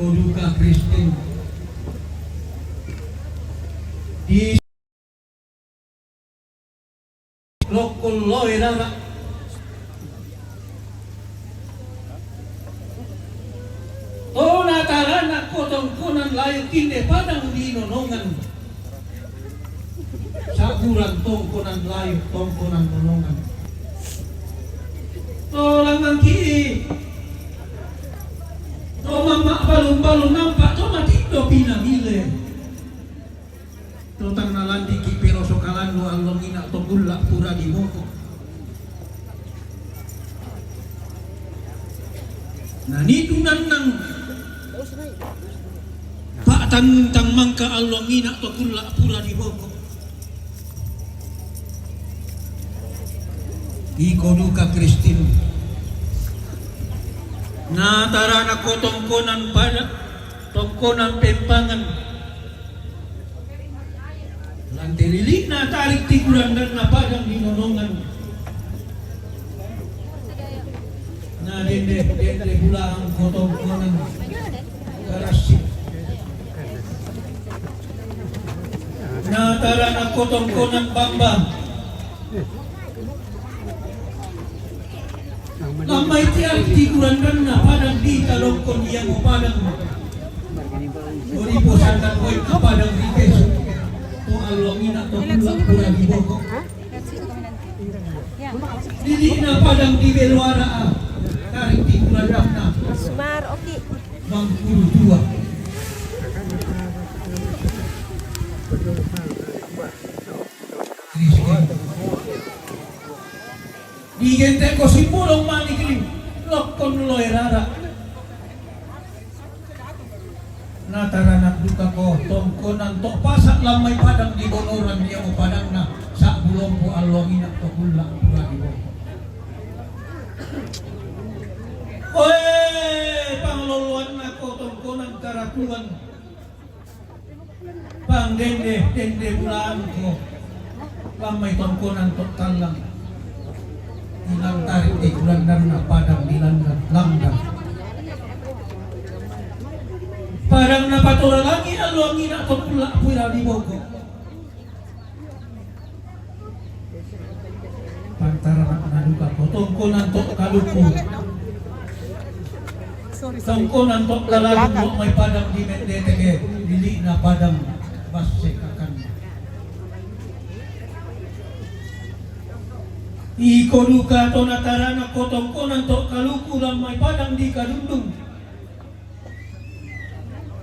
Ikoduka Kristen di lokol loirara tona tarana kotong-konan layu kinde padang dinonongan sakuran tongkonan layu tongkonan nonongan tolang mangki to mama balung-balung nampak to matindo pinamile to tang nalandi ki pero sokalan lo allong ina to gulla pura di moko nani tunan nang pak tang mangka allong ina to gulla pura di moko ikoduka Kristin na tarana ko tongkonan pada tongkonan pempangan lantirili na tarik tikuran dan na padang dinonongan na dende bulang ko tongkonan karasip na tarana ko tongkonan bambang lamay tiyak tikuran dan na padang di talongkon iya mo padang ori po sandan ko'y kapadang di keso to alongin na to kulak pura di boko dili na padang di belwara tarik tikuran dan na Sumar, oke. bang puluh dua di gente ko simpulong manikling lokon loirara nataranak duka ko tongkonan to pasak lamay padang di bonoran dia mo padang na sa bulong po alongin at to kulak pura di boko oe pangloluan na ko tongkonan karakuan pang dende bulaan ko lamay tongkonan to talang ilang tarik tikuran dan na padang dilanggan langgang padang na patura lagi alongin atau pula pura di boko pantara na duka ko tongkonan to kaluku tongkonan to kalalang may padang di mendetege dili na padang basek akan ikoduka to natarana ko tongkonan to kaluku lamay padang di kadundung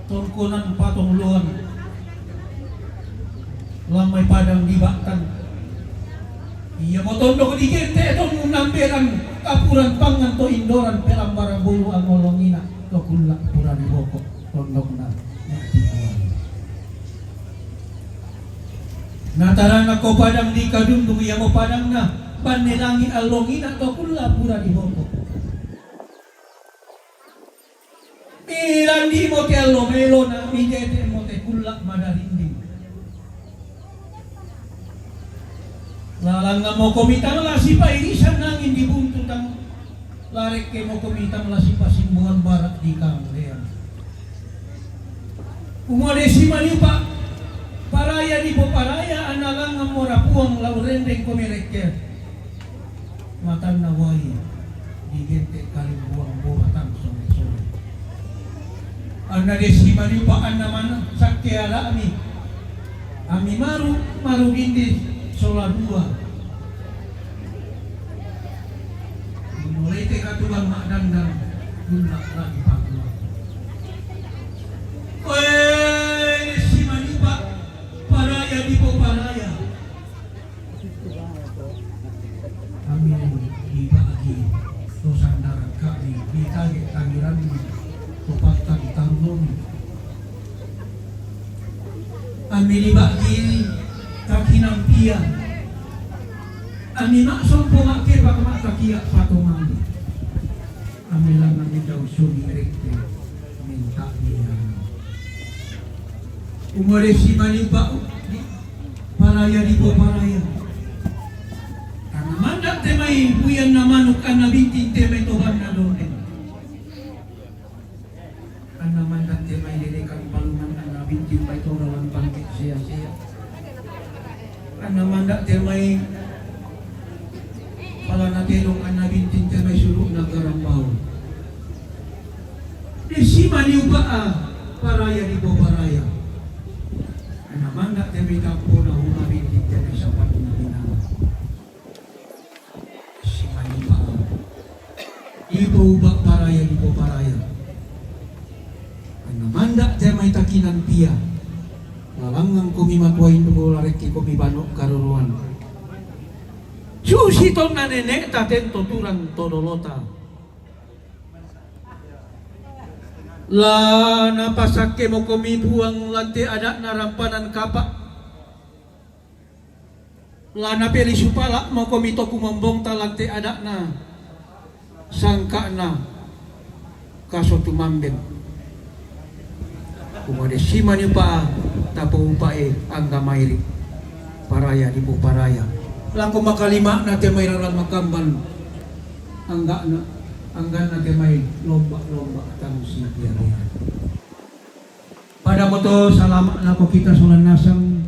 tongkonan patong luan lamay padang di baktan iya mo tondo ko di gente to munamberan kapuran pangan to indoran pelambara bulu ang olongina to kulak pura di boko tondok na natarana ko padang di kadundung iya mo padang na panelangi alongin atau kula pura di boko piran di motel lo melo na midete mote kula madarinding lalang nga mo komitang lasi pa irisan nangin di buntutang larek ke mo komitang lasi pa simbuhan barat di kanglean umade si manipa paraya di po paraya analang nga mo rapuang laurendeng komereker matan nawai di gente kalim buang buatan sore-sore anda desi manupaan naman sakya ala ami maru dindi sola dua mulai teka tulang mak dandang gulak lagi pakua desi manupa paraya di po paraya kami dibagi dosa darat kami ditagi tangiran tupatan tanglong kami dibagi kakinang pia kami maksong pumake bakamak kakia patungan kami lang kami daw suni rekte minta niya umore si manipa paraya di po paraya mandat temay buyan na manok ka na bintin temay tuhan na doon. Ang namandat namanda te may pala natilong ang nabintin te may sulok na karambaw. Si maniw ba paraya di po paraya. Namanda te may kampo na humabintin te may sapat na ginama. Si maniw ba ipo ba paraya di po paraya. Namanda te may takinan pia. Lalangang kumimatwain ko lareki kumibano karuruan. Susitong na nenek taten tuturang todolota. La napasake mo kumibuang lanti ada narampanan kapa. La napeli supala mo kumito kumambong talante ada na sangka na kaso tumambin. Kumade siman yung paa tapo upae ang gamairi paraya di po paraya. Lang kung makalima natin may ralang makamban anggan natin may lomba tang siya. Pada mo to salamat na ko kita sulan nasang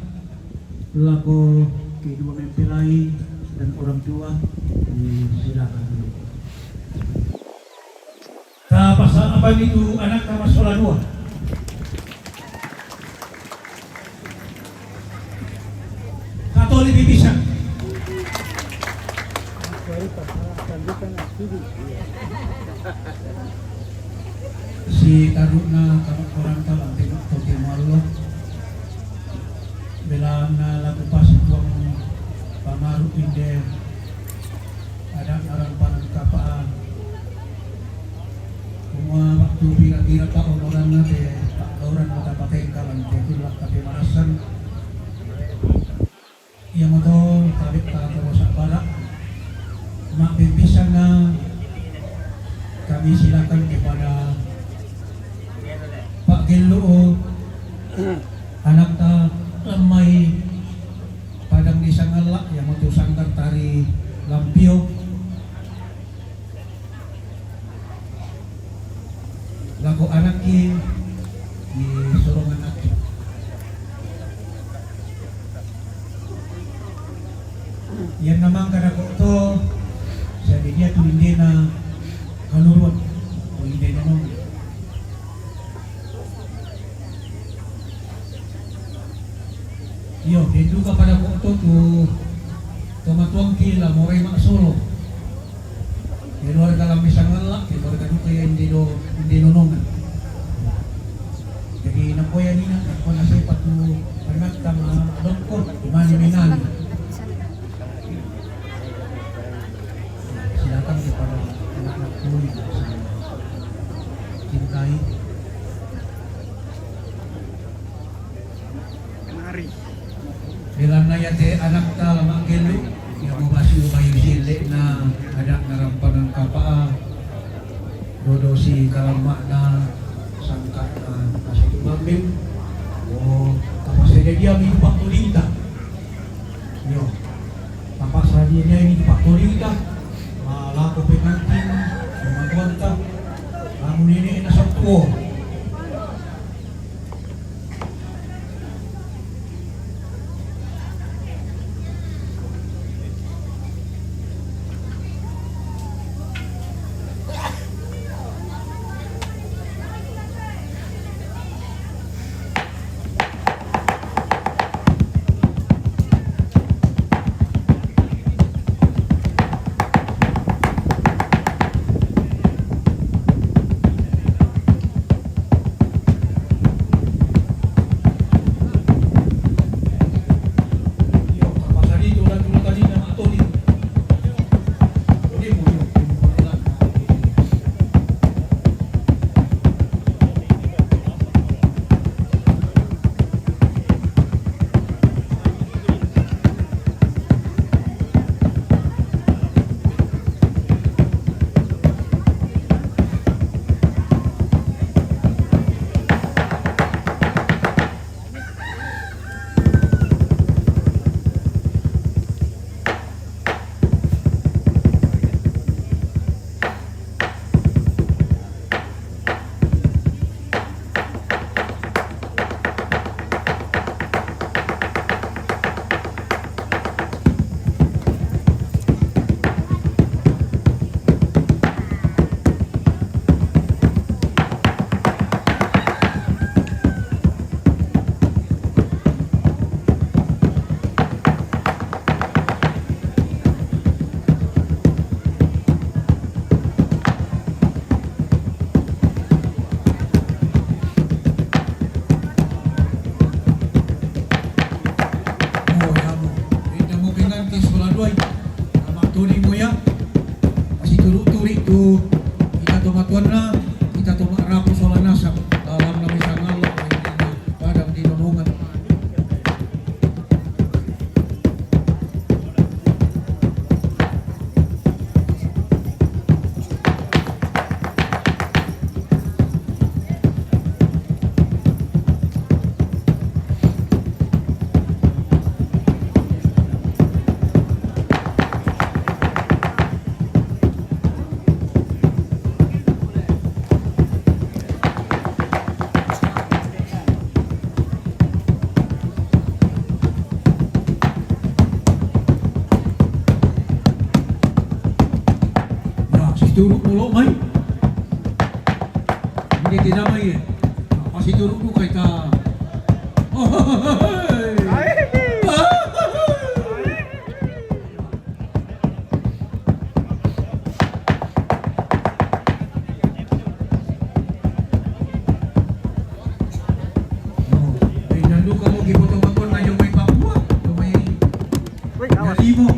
lako kedua mempelai dan orang tua silakan dulu. Pasal apa itu anak nama sola dua. Atau lebih bisa. Si Taruna kamu orang tahu tengok toke malu. Bila na lagu pas tuang pamaru inde ada orang panan kapaan. Semua waktu kira-kira tak orang nate tak orang mata pakai kalan tekulak tapi marasan. Yang itu tarik tak terus barak mak pimpisan na kami silakan kepada Pak Gelo anak ta lemai padang di Sangalak yang untuk sangkar tari Lampio laku anak di Sorongan Aki. Yang namang kada ko to sa dia tu hindi na kaluruan o hindi na nung yo dito ka pada ko to tumatuang kila moray maksolo keluar dalam misangalak keluar ka kaya hindi nunungan jadi napoya nina ako na sa ipat mo pangat ka mga doktor imani minani. Silakan kepada anak-anak kulit saya cintai. Mari. Bila nayate anak ta lamang gelo yang mubasi umayu sile na ada narampanan kapaa dodo si kalamak na sangkat na kasih tumambim o tapos dia may paktulinta yo tapos dia may paktulinta malako pengantin kumagwanta ang nini na sakto. Pasiduruk mulo may. Hindi tinamay eh. Pasiduruk mo kay ta. Oh, nandun ka mo gibutong-butong na yung may papuwa. Yung may nalimo.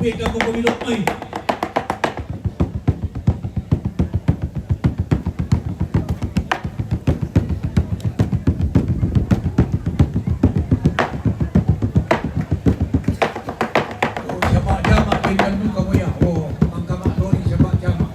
Wait, ako kumilok ay. Siapa jama kay nandun ka mo ya. Ang kamakdori siapa jama.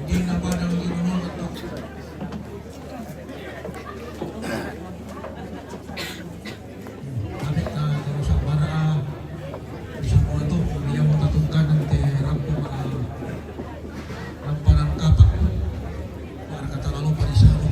Hindi na ba nang ginunod ito? Kapit na ito sa para isang mo ito, kung iyan mo tatungkan ng terang po ang parang kapak para katalalo pa rin sa ano.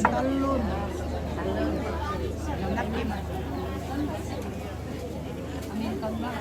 Talon. Nakim. Amin kang ba?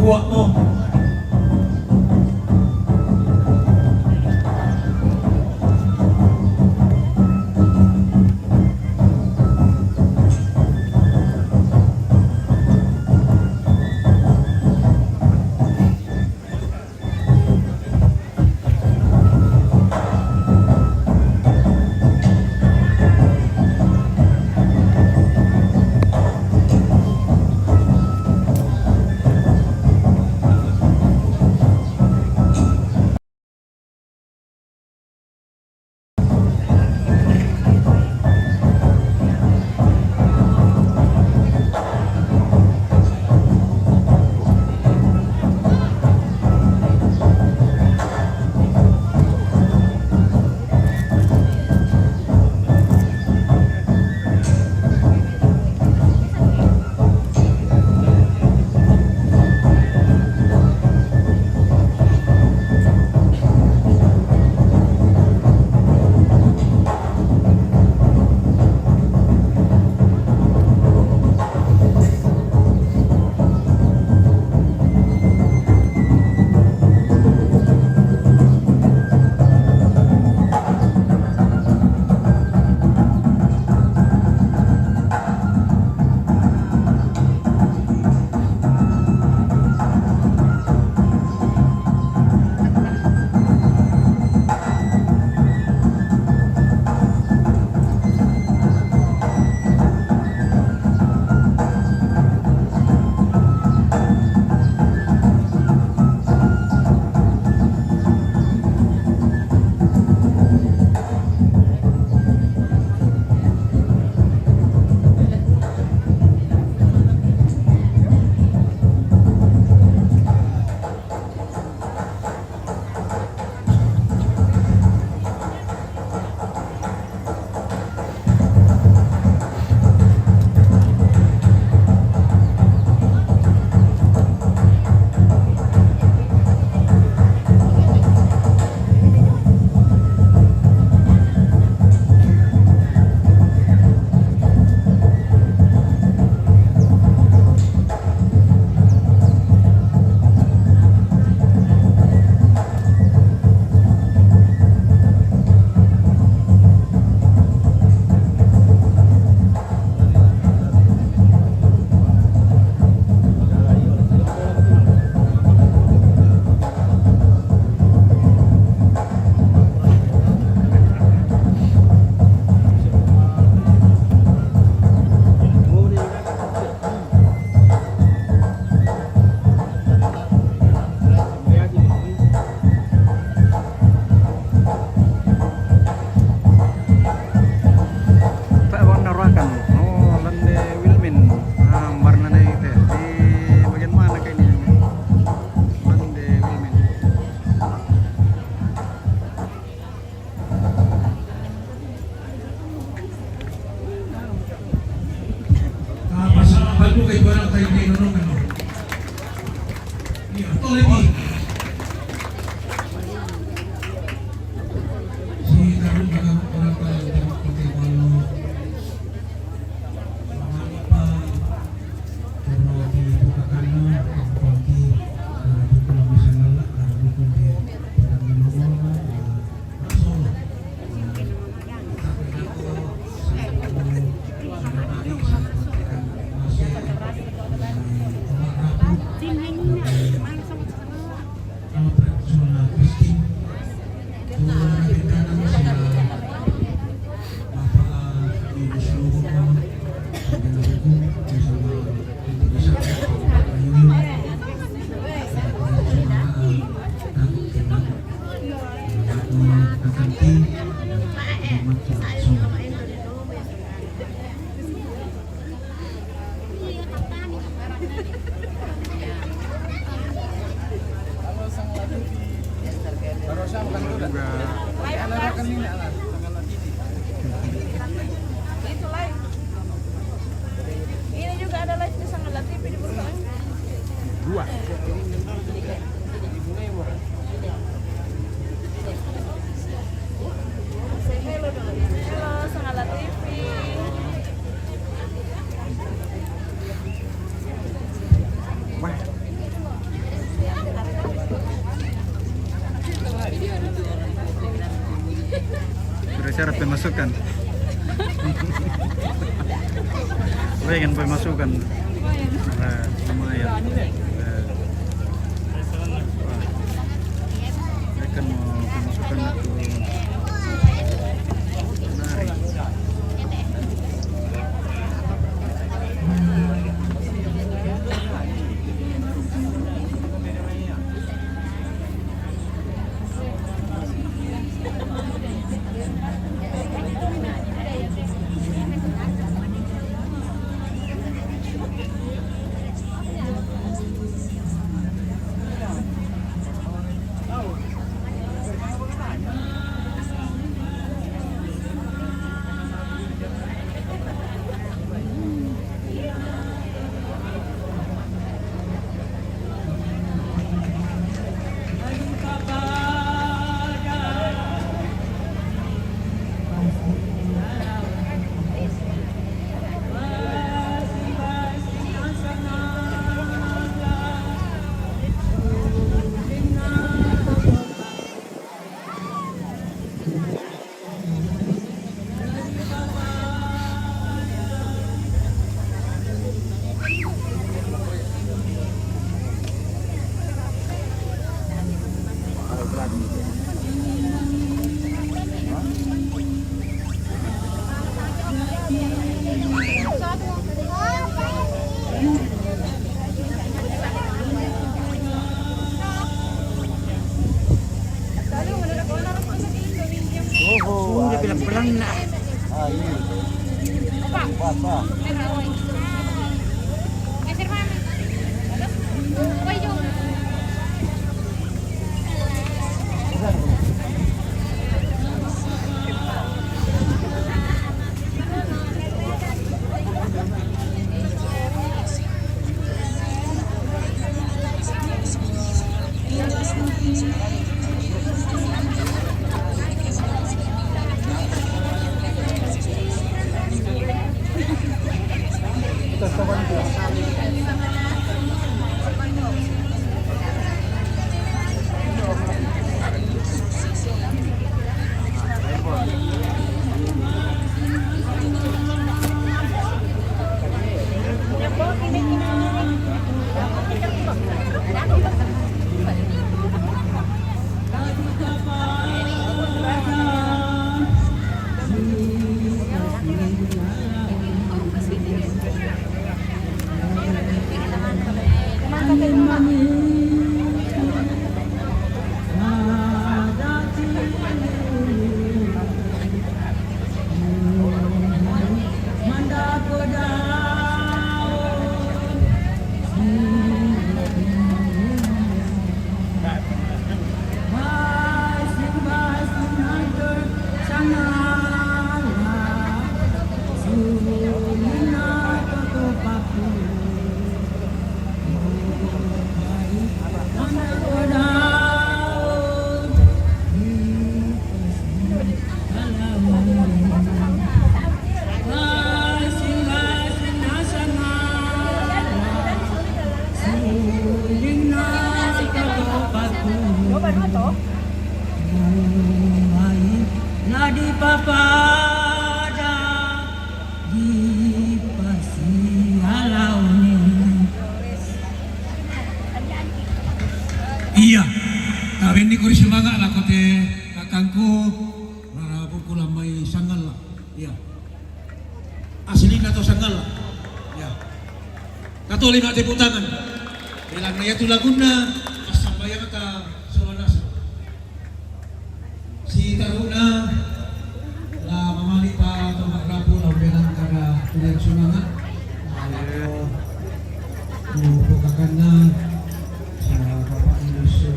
Buat mo. Halo, Sangala TV. Bersyarat pemasukan. Pengen pemasukan. Nah, lumayan. Mereka mau pemasukan aku. Menarik. Sudah bilang-bilang na. Nadi papada di pasialauni. Iya, tapi ini kuri semangat lah kote kakangku rara pukulan may sanggal lah. Iya. Asli nato sanggal lah. Iya. Nato lima teputangan. Bilang na yato laguna asambayang ta solanas. Si Taruna la mamali pa to magrapo la bilang kada tulen sunanga. Ayo. Bukakan na sa Bapak Indus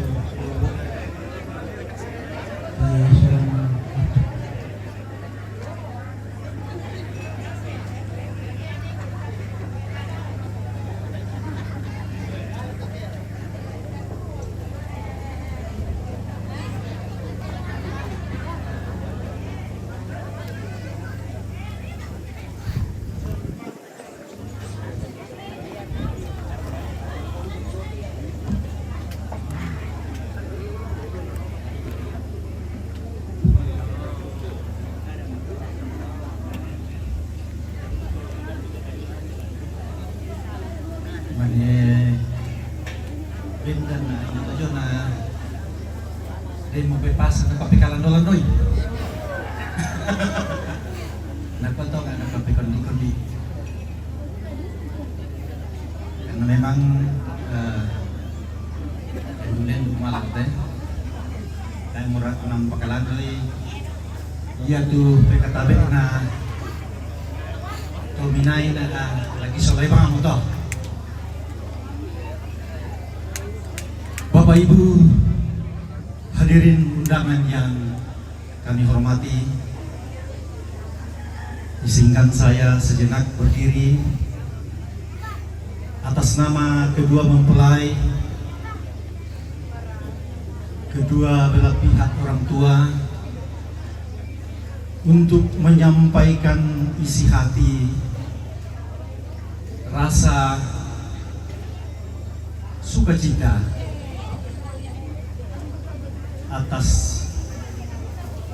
Benda na ito yun na rin mo pipasa na papikalan-dolan doy. Nagpato ka na papikon-di. Karena memang kemudian bumalak deh. Kaya murah ng pakalan doy. Iya tuh PKTB na tuminay na lagi solay mga mo to. Bapak Ibu hadirin undangan yang kami hormati, izinkan saya sejenak berdiri atas nama kedua mempelai, kedua belah pihak orang tua untuk menyampaikan isi hati, rasa sukacita atas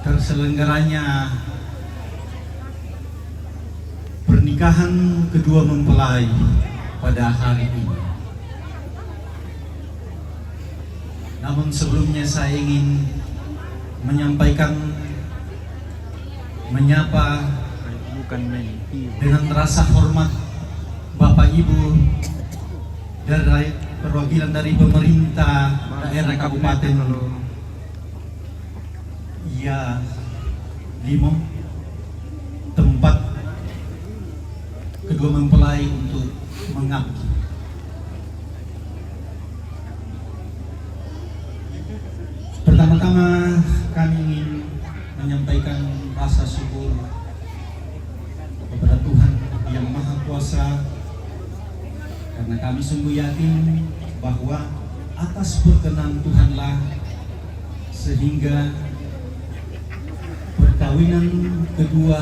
terselenggaranya pernikahan kedua mempelai pada hari ini. Namun sebelumnya saya ingin menyampaikan, menyapa Bukan main. dengan rasa hormat Bapak Ibu dari perwakilan dari pemerintah daerah Kabupaten ya Limo, tempat kedua mempelai untuk mengabdi. Pertama-tama kami ingin menyampaikan rasa syukur kepada Tuhan yang Maha Kuasa, karena kami sungguh yakin bahwa atas perkenan Tuhanlah sehingga perkawinan kedua